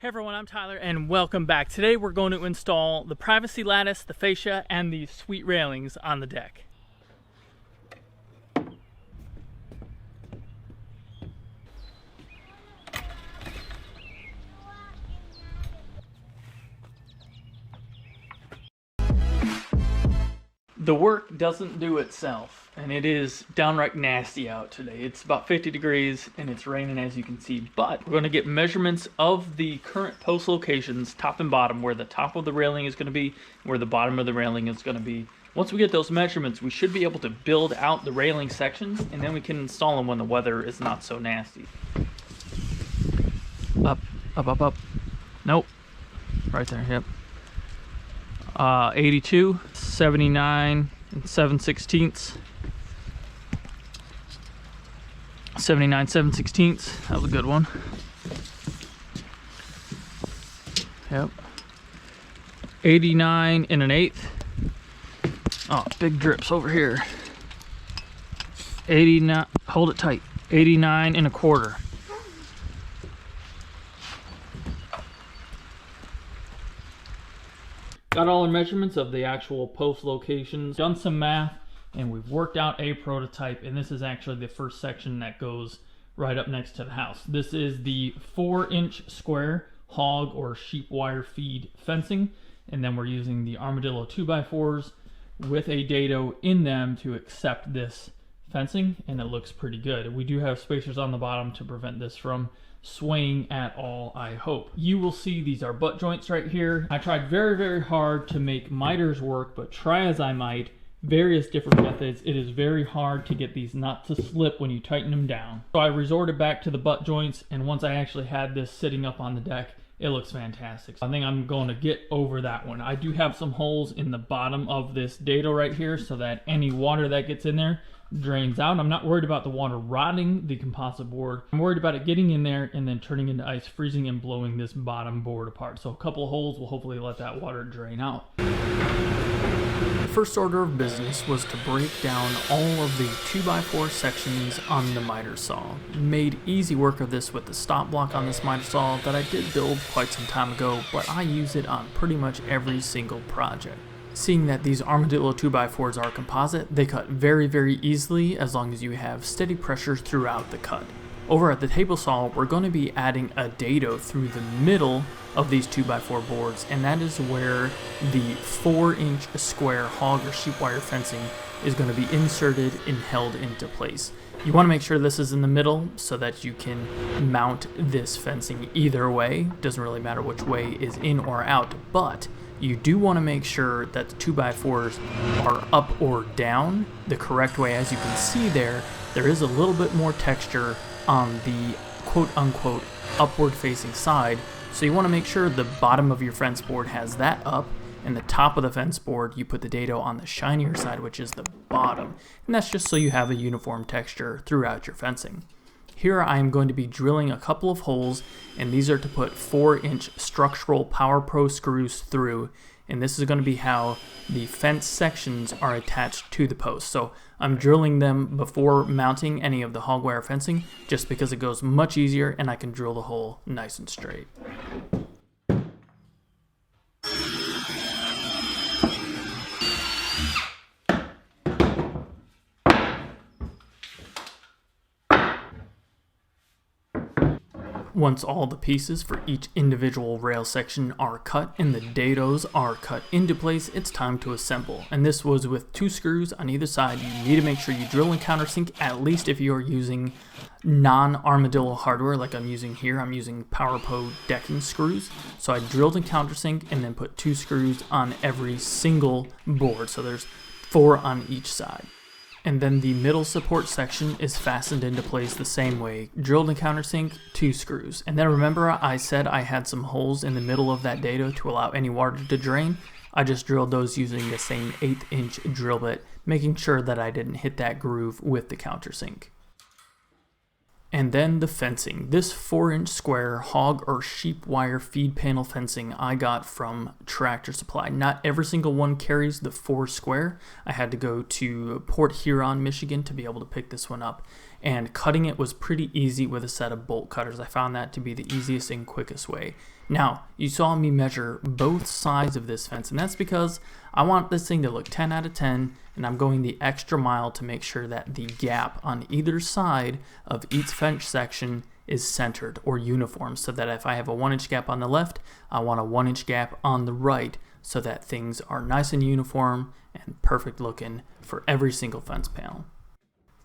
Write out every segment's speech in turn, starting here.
Hey everyone, I'm Tyler and welcome back. Today we're going to install the privacy lattice, the fascia, and the sweet railings on the deck. The work doesn't do itself, and it is downright nasty out today. It's about 50 degrees and it's raining, as you can see, but we're going to get measurements of the current post locations, top and bottom, where the top of the railing is going to be, where the bottom of the railing is going to be. Once we get those measurements, we should be able to build out the railing sections, and then we can install them when the weather is not so nasty. Up, up, up, up. Nope. Right there, yep. 82, 79 and 7/16. 79 7/16. That was a good one. Yep. 89 and an eighth. Oh, big drips over here. 89. Hold it tight. 89 and a quarter. Got all our measurements of the actual post locations, done some math, and we've worked out a prototype, and this is actually the first section that goes right up next to the house. This is the 4-inch square hog or sheep wire feed fencing, and then we're using the Armadillo 2x4s with a dado in them to accept this fencing, and it looks pretty good. We do have spacers on the bottom to prevent this from swaying at all, I hope. You will see these are butt joints right here. I tried very hard to make miters work, but try as I might, various different methods, it is very hard to get these not to slip when you tighten them down. So I resorted back to the butt joints, and once I actually had this sitting up on the deck, it looks fantastic. So I think I'm going to get over that one. I do have some holes in the bottom of this dado right here so that any water that gets in there drains out. I'm not worried about the water rotting the composite board. I'm worried about it getting in there and then turning into ice, freezing, and blowing this bottom board apart. So a couple of holes will hopefully let that water drain out. The first order of business was to break down all of the 2x4 sections on the miter saw. Made easy work of this with the stop block on this miter saw that I did build quite some time ago, but I use it on pretty much every single project. Seeing that these Armadillo 2x4s are composite, they cut very easily as long as you have steady pressure throughout the cut. Over at the table saw, we're going to be adding a dado through the middle of these 2x4 boards, and that is where the 4-inch square hog or sheep wire fencing is going to be inserted and held into place. You want to make sure this is in the middle so that you can mount this fencing either way. Doesn't really matter which way is in or out, but you do want to make sure that the 2x4s are up or down the correct way. As you can see there is a little bit more texture on the quote-unquote upward facing side, so you want to make sure the bottom of your fence board has that up, and the top of the fence board you put the dado on the shinier side, which is the bottom, and that's just so you have a uniform texture throughout your fencing. Here I am going to be drilling a couple of holes, and these are to put 4-inch structural Power Pro screws through, and this is going to be how the fence sections are attached to the post. So I'm drilling them before mounting any of the hog wire fencing, just because it goes much easier and I can drill the hole nice and straight. Once all the pieces for each individual rail section are cut and the dados are cut into place, it's time to assemble. And this was with 2 screws on either side. You need to make sure you drill and countersink, at least if you're using non-Armadillo hardware like I'm using here. I'm using Power Pro decking screws. So I drilled and countersink and then put 2 screws on every single board. So there's 4 on each side. And then the middle support section is fastened into place the same way. Drilled and countersink, 2 screws. And then remember I said I had some holes in the middle of that dado to allow any water to drain? I just drilled those using the same 1/8-inch drill bit, making sure that I didn't hit that groove with the countersink. And then the fencing. This 4-inch square hog or sheep wire feed panel fencing I got from Tractor Supply. Not every single one carries the 4 square. I had to go to Port Huron, Michigan to be able to pick this one up. and cutting it was pretty easy with a set of bolt cutters. I found that to be the easiest and quickest way. Now, you saw me measure both sides of this fence, and that's because I want this thing to look 10 out of 10, and I'm going the extra mile to make sure that the gap on either side of each fence section is centered or uniform, so that if I have a 1-inch gap on the left, I want a 1-inch gap on the right, so that things are nice and uniform and perfect looking for every single fence panel.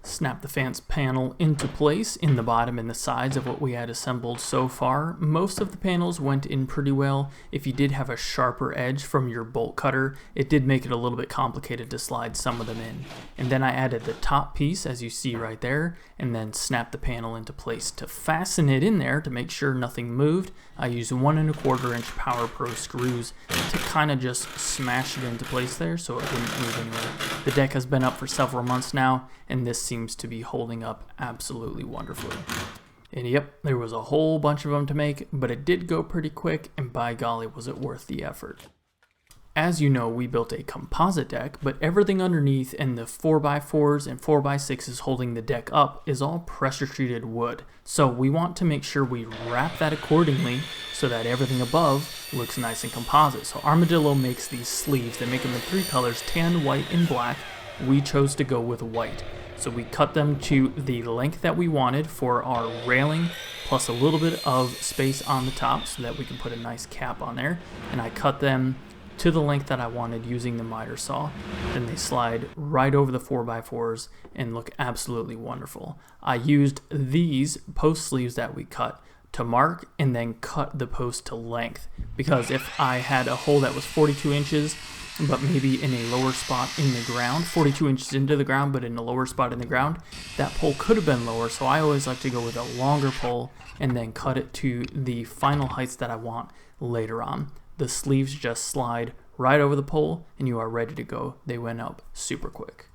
Snap the fence panel into place in the bottom and the sides of what we had assembled so far. Most of the panels went in pretty well. If you did have a sharper edge from your bolt cutter, it did make it a little bit complicated to slide some of them in. And then I added the top piece, as you see right there, and then snapped the panel into place. To fasten it in there, to make sure nothing moved, I used 1 1/4 inch Power Pro screws to kind of just smash it into place there so it wouldn't move anywhere. The deck has been up for several months now, and this seems to be holding up absolutely wonderfully. And yep, there was a whole bunch of them to make, but it did go pretty quick, and by golly was it worth the effort. As you know, we built a composite deck, but everything underneath and the 4x4s and 4x6s holding the deck up is all pressure treated wood. So we want to make sure we wrap that accordingly so that everything above looks nice and composite. So Armadillo makes these sleeves. They make them in 3 colors, tan, white, and black. We chose to go with white. So we cut them to the length that we wanted for our railing, plus a little bit of space on the top so that we can put a nice cap on there. And I cut them to the length that I wanted using the miter saw. Then they slide right over the 4x4s and look absolutely wonderful. I used these post sleeves that we cut to mark and then cut the post to length, because if I had a hole that was 42 inches but maybe in a lower spot in the ground, 42 inches into the ground but in a lower spot in the ground, that pole could have been lower. So I always like to go with a longer pole and then cut it to the final heights that I want later on. The sleeves just slide right over the pole and you are ready to go. They went up super quick.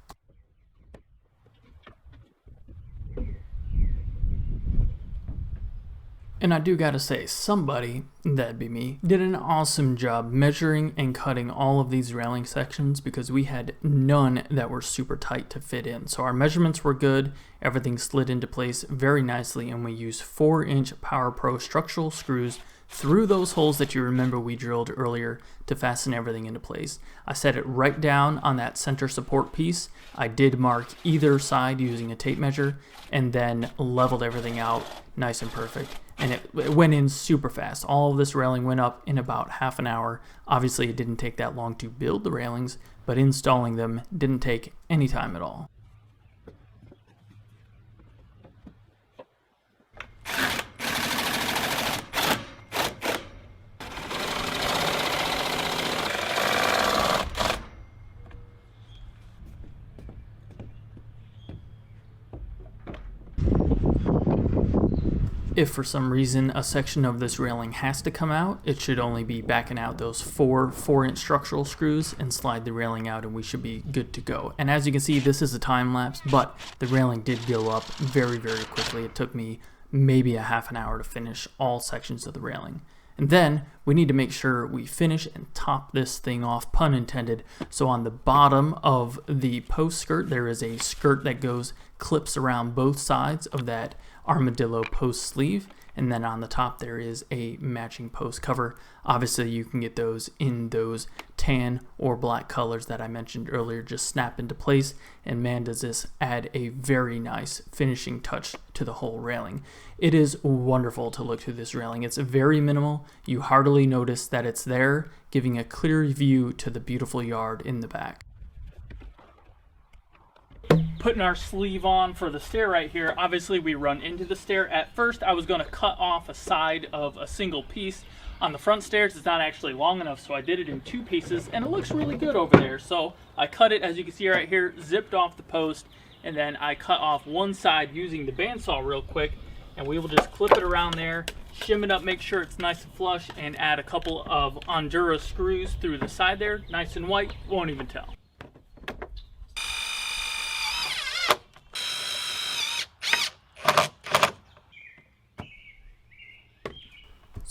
And I do gotta say, somebody, that'd be me, did an awesome job measuring and cutting all of these railing sections, because we had none that were super tight to fit in. So our measurements were good, everything slid into place very nicely, and we used 4-inch Power Pro structural screws through those holes that you remember we drilled earlier to fasten everything into place. I set it right down on that center support piece. I did mark either side using a tape measure and then leveled everything out nice and perfect. And it went in super fast. All of this railing went up in about half an hour. Obviously it didn't take that long to build the railings, but installing them didn't take any time at all. If for some reason a section of this railing has to come out, it should only be backing out those 4-inch structural screws and slide the railing out, and we should be good to go. And as you can see, this is a time lapse, but the railing did go up very, very quickly. It took me maybe a half an hour to finish all sections of the railing. And then we need to make sure we finish and top this thing off, pun intended. So on the bottom of the post skirt, there is a skirt that clips around both sides of that Armadillo post sleeve, and then on the top there is a matching post cover. Obviously you can get those in those tan or black colors that I mentioned earlier. Just snap into place, and man, does this add a very nice finishing touch to the whole railing. It is wonderful to look through this railing. It's very minimal. You hardly notice that it's there, giving a clear view to the beautiful yard in the back. Putting our sleeve on for the stair right here. Obviously we run into the stair. At first I was going to cut off a side of a single piece. On the front stairs it's not actually long enough, so I did it in 2 pieces, and it looks really good over there. So I cut it, as you can see right here, zipped off the post, and then I cut off one side using the bandsaw real quick, and we will just clip it around there, shim it up, make sure it's nice and flush, and add a couple of Ondura screws through the side there, nice and white, won't even tell.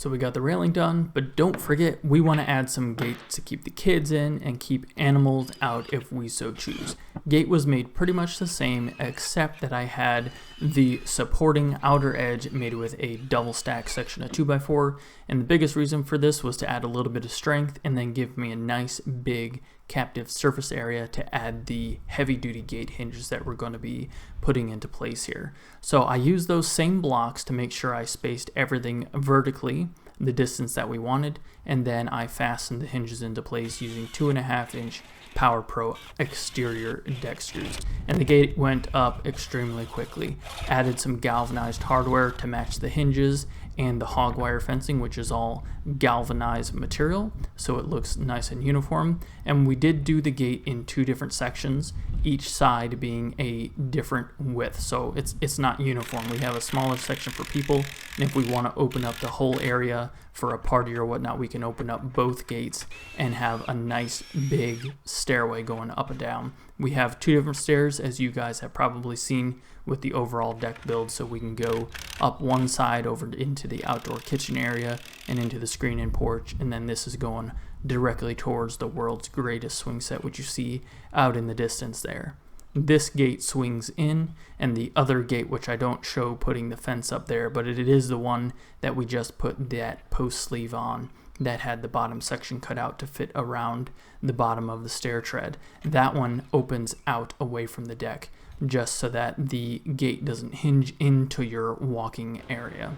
So we got the railing done, but don't forget we want to add some gates to keep the kids in and keep animals out if we so choose. Gate was made pretty much the same, except that I had the supporting outer edge made with a double stack section of 2x4, and the biggest reason for this was to add a little bit of strength and then give me a nice big captive surface area to add the heavy duty gate hinges that we're going to be putting into place here. So I used those same blocks to make sure I spaced everything vertically the distance that we wanted, and then I fastened the hinges into place using 2.5-inch Power Pro exterior deck screws, and the gate went up extremely quickly. Added some galvanized hardware to match the hinges and the hog wire fencing, which is all galvanized material, so it looks nice and uniform. And we did do the gate in 2 different sections, each side being a different width, so it's not uniform. We have a smaller section for people, and if we want to open up the whole area for a party or whatnot, we can open up both gates and have a nice big stairway going up and down. We have 2 different stairs, as you guys have probably seen with the overall deck build, so we can go up one side over into the outdoor kitchen area and into the screen and porch, and then this is going directly towards the world's greatest swing set, which you see out in the distance there. This gate swings in, and the other gate, which I don't show putting the fence up there, but it is the one that we just put that post sleeve on that had the bottom section cut out to fit around the bottom of the stair tread. That one opens out away from the deck, just so that the gate doesn't hinge into your walking area.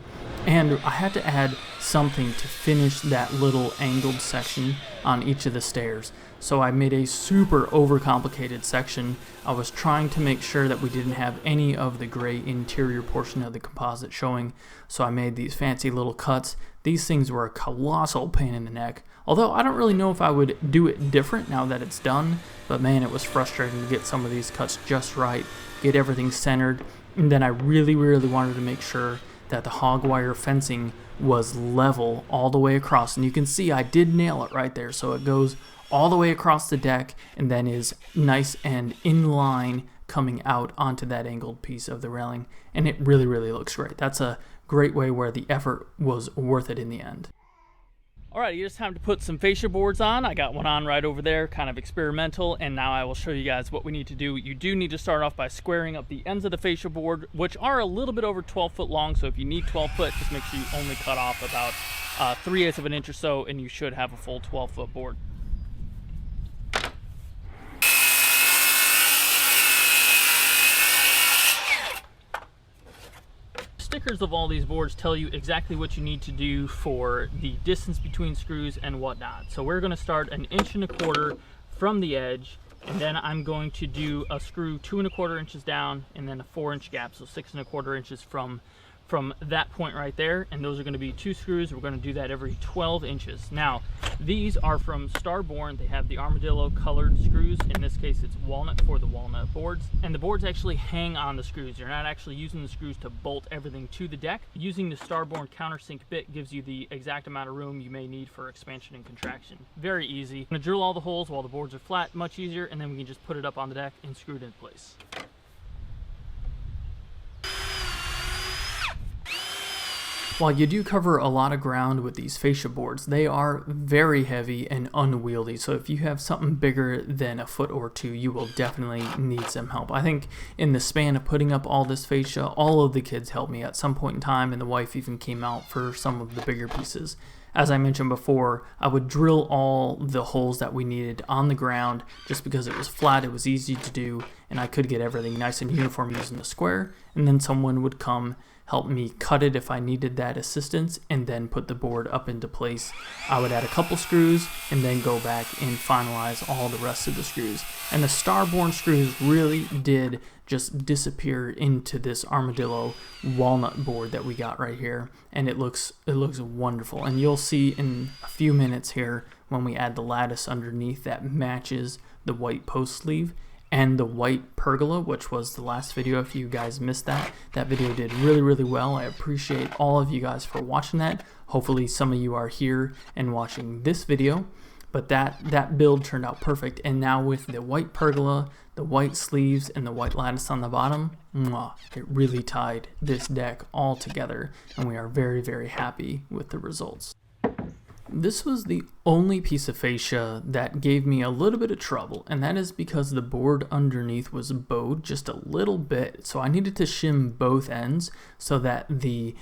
And I had to add something to finish that little angled section on each of the stairs. So I made a super overcomplicated section. I was trying to make sure that we didn't have any of the gray interior portion of the composite showing, so I made these fancy little cuts. These things were a colossal pain in the neck, although I don't really know if I would do it different now that it's done, but man, it was frustrating to get some of these cuts just right, get everything centered, and then I really wanted to make sure that the hog wire fencing was level all the way across, and you can see I did nail it right there, so it goes all the way across the deck and then is nice and in line coming out onto that angled piece of the railing, and it really looks great. That's a great way where the effort was worth it in the end. Alright, it's time to put some fascia boards on. I got one on right over there, kind of experimental, and now I will show you guys what we need to do. You do need to start off by squaring up the ends of the fascia board, which are a little bit over 12 foot long, so if you need 12 foot, just make sure you only cut off about 3/8 of an inch or so, and you should have a full 12 foot board. Stickers of all these boards tell you exactly what you need to do for the distance between screws and whatnot. So we're going to start 1.25 inches from the edge, and then I'm going to do a screw 2.25 inches down and then a 4-inch gap, so 6.25 inches from that point right there, and those are going to be 2 screws. We're going to do that every 12 inches. Now, these are from Starborn. They have the Armadillo colored screws. In this case, it's walnut for the walnut boards, and the boards actually hang on the screws. You're not actually using the screws to bolt everything to the deck. Using the Starborn countersink bit gives you the exact amount of room you may need for expansion and contraction. Very easy. I'm going to drill all the holes while the boards are flat, much easier, and then we can just put it up on the deck and screw it in place. While you do cover a lot of ground with these fascia boards, they are very heavy and unwieldy, so if you have something bigger than 1 foot or 2, you will definitely need some help. I think in the span of putting up all this fascia, all of the kids helped me at some point in time, and the wife even came out for some of the bigger pieces. As I mentioned before, I would drill all the holes that we needed on the ground just because it was flat, it was easy to do, and I could get everything nice and uniform using the square, and then someone would come help me cut it if I needed that assistance, and then put the board up into place. I would add a couple screws and then go back and finalize all the rest of the screws. And the Starborn screws really did just disappear into this Armadillo walnut board that we got right here, and it looks wonderful. And you'll see in a few minutes here when we add the lattice underneath that matches the white post sleeve and the white pergola, which was the last video. If you guys missed that video did really well. I appreciate all of you guys for watching that. Hopefully some of you are here and watching this video. But that build turned out perfect, and now with the white pergola, the white sleeves, and the white lattice on the bottom, it really tied this deck all together, and we are very, very happy with the results. This was the only piece of fascia that gave me a little bit of trouble, and that is because the board underneath was bowed just a little bit, so I needed to shim both ends so that the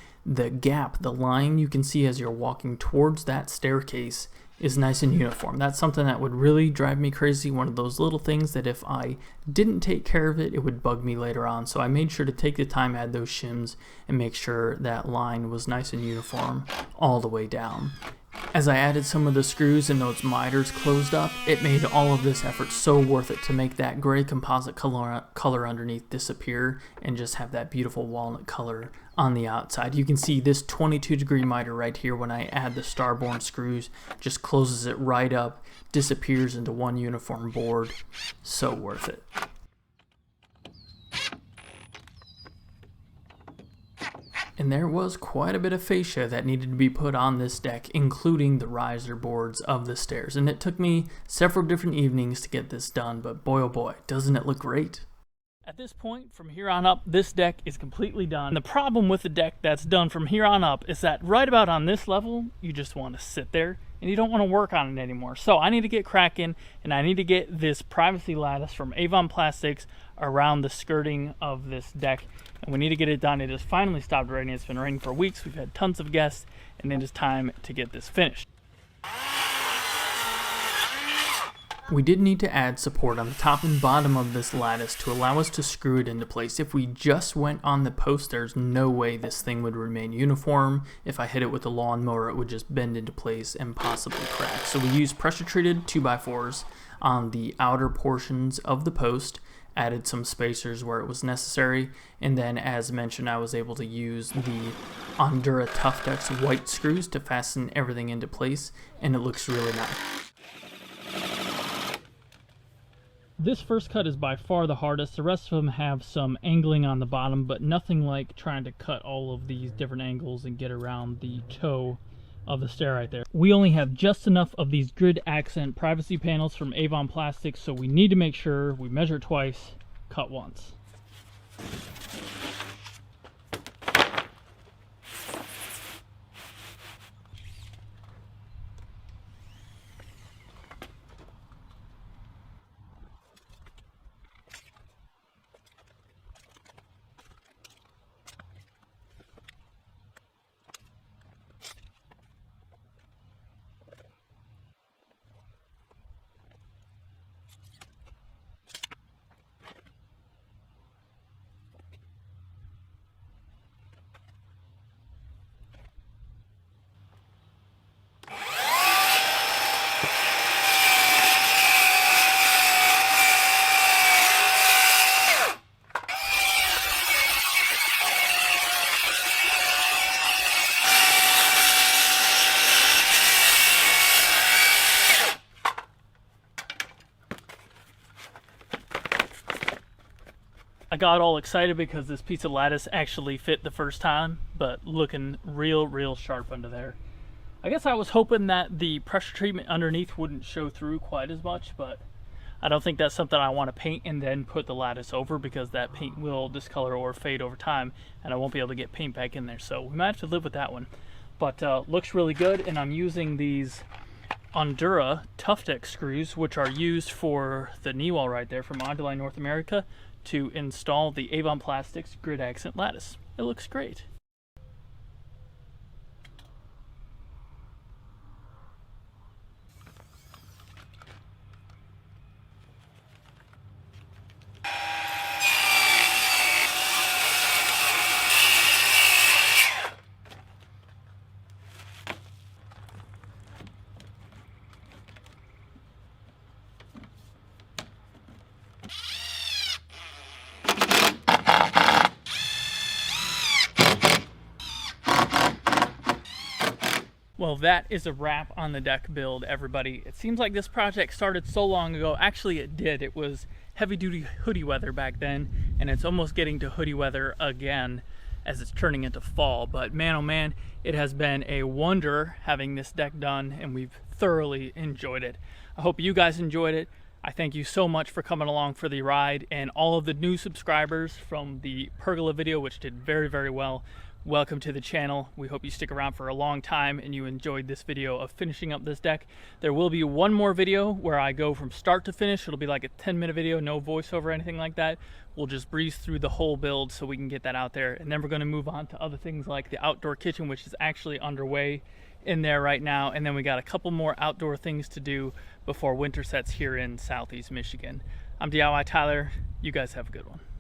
gap, the line you can see as you're walking towards that staircase, is nice and uniform. That's something that would really drive me crazy, one of those little things that if I didn't take care of it, it would bug me later on. So I made sure to take the time, add those shims, and make sure that line was nice and uniform all the way down. As I added some of the screws and those miters closed up, it made all of this effort so worth it to make that gray composite color underneath disappear and just have that beautiful walnut color on the outside. You can see this 22-degree miter right here when I add the starborn screws, just closes it right up, disappears into one uniform board. So worth it. And there was quite a bit of fascia that needed to be put on this deck, including the riser boards of the stairs. And it took me several different evenings to get this done, but boy oh boy, doesn't it look great? At this point, from here on up, this deck is completely done. The problem with the deck that's done from here on up is that right about on this level, you just want to sit there and you don't want to work on it anymore. So I need to get cracking, and I need to get this privacy lattice from Avon Plastics around the skirting of this deck. And we need to get it done. It has finally stopped raining. It's been raining for weeks. We've had tons of guests, and it is time to get this finished. We did need to add support on the top and bottom of this lattice to allow us to screw it into place. If we just went on the post, there's no way this thing would remain uniform. If I hit it with a lawnmower, it would just bend into place and possibly crack. So we used pressure-treated 2x4s on the outer portions of the post, added some spacers where it was necessary, and then as mentioned, I was able to use the Ondura Tuftex white screws to fasten everything into place, and it looks really nice. This first cut is by far the hardest. The rest of them have some angling on the bottom, but nothing like trying to cut all of these different angles and get around the toe of the stair right there. We only have just enough of these grid accent privacy panels from Avon Plastics, so we need to make sure we measure twice, cut once. I got all excited because this piece of lattice actually fit the first time, but looking real sharp under there. I guess I was hoping that the pressure treatment underneath wouldn't show through quite as much, but I don't think that's something I want to paint and then put the lattice over, because that paint will discolor or fade over time and I won't be able to get paint back in there. So we might have to live with that one. But looks really good, and I'm using these Ondura Tuftex screws, which are used for the knee wall right there from Armadillo North America, to install the Avon Plastics grid accent lattice. It looks great. Well, that is a wrap on the deck build, everybody. It seems like this project started so long ago. Actually, it did. It was heavy-duty hoodie weather back then, and it's almost getting to hoodie weather again. as it's turning into fall. But man, oh man, it has been a wonder having this deck done, and we've thoroughly enjoyed it. I hope you guys enjoyed it. I thank you so much for coming along for the ride, and all of the new subscribers from the pergola video, which did very, very well. Welcome to the channel. We hope you stick around for a long time and you enjoyed this video of finishing up this deck. There will be one more video where I go from start to finish. It'll be like a 10-minute video, no voiceover or anything like that. We'll just breeze through the whole build so we can get that out there. And then we're going to move on to other things like the outdoor kitchen, which is actually underway in there right now. And then we got a couple more outdoor things to do before winter sets here in Southeast Michigan. I'm DIYTyler. You guys have a good one.